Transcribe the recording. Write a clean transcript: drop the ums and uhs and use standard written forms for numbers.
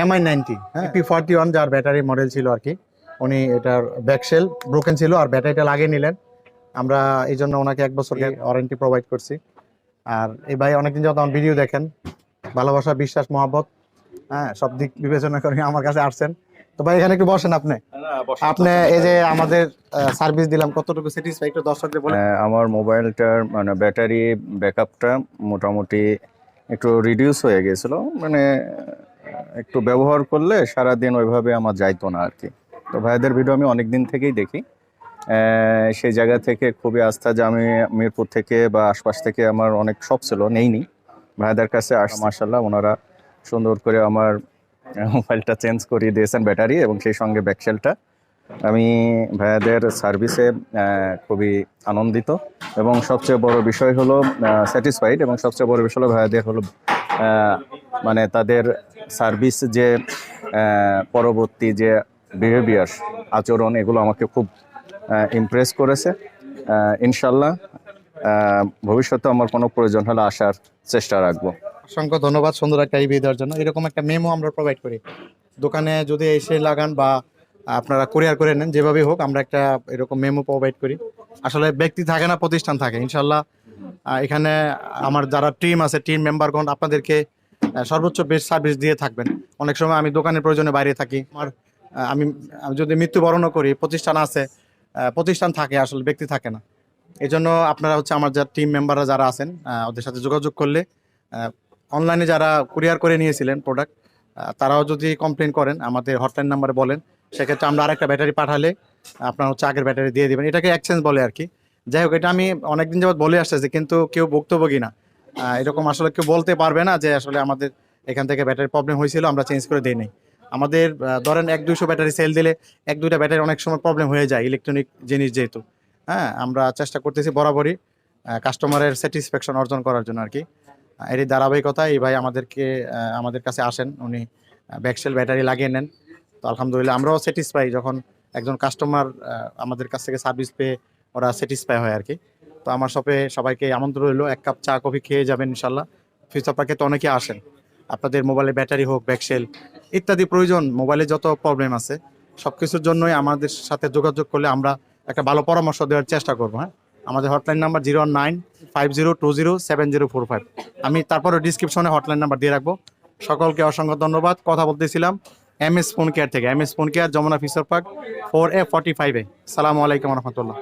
MI90 হ্যাঁ P41 যার battery model ছিল আর কি, উনি এটার ব্যাকশেল ব্রোকেন ছিল আর ব্যাটারিটা লাগিয়ে নিলেন। আমরা এই জন্য ওনাকে 1 বছর ওয়ারেন্টি প্রোভাইড করছি। আর এই ভাই অনেকদিন যাবত আমার ভিডিও দেখেন, ভালোবাসা বিশ্বাস মহব্বত হ্যাঁ সব দিক বিবেচনা করে আমার কাছে আসছেন। তো ভাই এখানে একটু বসেন। আপনি এই যে আমাদের সার্ভিস দিলাম কতটুকু স্যাটিসফাই একটু দর্শকদের বলেন। আমার মোবাইলটার মানে ব্যাটারি ব্যাকআপটা মোটামুটি একটু রিডিউস হয়ে গেছিল, মানে একটু ব্যবহার করলে সারাদিন ওইভাবে আমার যাইতো না আর কি। তো ভাইদের ভিডিও আমি অনেক দিন থেকেই দেখি, সেই জায়গা থেকে খুবই আস্থা যে আমি মিরপুর থেকে বা আশপাশ থেকে আমার অনেক শপ ছিল, নেইনি ভাইদের কাছে মাশাআল্লাহ ওনারা সুন্দর করে আমার মোবাইলটা চেঞ্জ করিয়ে দিয়েছেন ব্যাটারি এবং সেই সঙ্গে ব্যাকশেলটা। আমি ভাইয়াদের সার্ভিসে খুবই আনন্দিত এবং সবচেয়ে বড় বিষয় হলো স্যাটিসফাইড, এবং সবচেয়ে বড় বিষয় হলো ভাইয়াদের হলো মানে তাদের সার্ভিস যে পরবর্তী যে বিহেভিয়ার আচরণ এগুলো আমাকে খুব ইমপ্রেস করেছে। ইনশাল্লাহ ভবিষ্যতে আমার কোনো প্রয়োজন হলে আসার চেষ্টা রাখবো। অসংখ্য ধন্যবাদ সুন্দর একটা রিভিউ দেওয়ার জন্য। এরকম একটা মেমো আমরা প্রোভাইড করি, দোকানে যদি এসে লাগান বা আপনারা কুরিয়ার করে নেন যেভাবে হোক, আমরা একটা এরকম মেমো প্রোভাইড করি। আসলে ব্যক্তি থাকে না, প্রতিষ্ঠান থাকে। ইনশাল্লাহ এখানে আমার যারা টিম আছে, টিম মেম্বারগণ আপনাদেরকে সর্বোচ্চ বেস্ট সার্ভিস দিয়ে থাকবেন। অনেক সময় আমি দোকানের প্রয়োজনে বাইরে থাকি, আমি যদি মৃত্যুবরণও করি, প্রতিষ্ঠান আছে, প্রতিষ্ঠান থাকে, আসলে ব্যক্তি থাকে না। এই জন্য আপনারা হচ্ছে আমার যারা টিম মেম্বাররা যারা আছেন ওদের সাথে যোগাযোগ করলে, অনলাইনে যারা কুরিয়ার করে নিয়েছিলেন প্রোডাক্ট তারাও যদি কমপ্লেন করেন আমাদের হটলাইন নাম্বারে বলেন, সেক্ষেত্রে আমরা আরেকটা ব্যাটারি পাঠালে আপনার হচ্ছে আগের ব্যাটারি দিয়ে দেবেন। এটাকে এক্সচেঞ্জ বলে আর কি। যাই হোক, এটা আমি অনেকদিন যাবত বলে আসতেছি, কিন্তু কেউ ভুক্তভোগী না। এরকম আসলে কেউ বলতে পারবে না যে আসলে আমাদের এখান থেকে ব্যাটারি প্রবলেম হয়েছিল আমরা চেঞ্জ করে দিই নাই। আমাদের ধরেন 100-200 ব্যাটারি সেল দিলে 1-2টা ব্যাটারি অনেক সময় প্রবলেম হয়ে যায়, ইলেকট্রনিক জিনিস যেহেতু। হ্যাঁ, আমরা চেষ্টা করতেছি বরাবরই কাস্টমারের স্যাটিসফ্যাকশন অর্জন করার জন্য আর কি। এরই ধারাবাহিকতা এই ভাই আমাদের কাছে আসেন, উনি ব্যাকশেল ব্যাটারি লাগিয়ে নেন। তো আলহামদুলিল্লাহ আমরাও স্যাটিসফাই যখন একজন কাস্টমার আমাদের কাছ থেকে সার্ভিস পেয়ে ওরা স্যাটিসফাই হয় আর কি। তো আমার শপে সবাইকে আমন্ত্রণ রইলো, 1 কাপ চা কফি খেয়ে যাবেন ইনশাল্লাহ। ফিউচার পার্কে তো অনেকে আসেন, আপনাদের মোবাইলে ব্যাটারি হোক, ব্যাকশেল ইত্যাদি প্রয়োজন, মোবাইলে যত প্রবলেম আছে সব কিছুর জন্যই আমাদের সাথে যোগাযোগ করলে আমরা একটা ভালো পরামর্শ দেওয়ার চেষ্টা করবো। হ্যাঁ, আমাদের হটলাইন নাম্বার 01950207045। আমি তারপরে ডিসক্রিপশনে হটলাইন নাম্বার দিয়ে রাখবো। সকলকে অসংখ্য ধন্যবাদ। কথা বলতেছিলাম MS ফোন কেয়ার থেকে, MS phone care, Jamuna future park 4A45-এ। সালামু আলাইকুম রহমতুল্লাহ।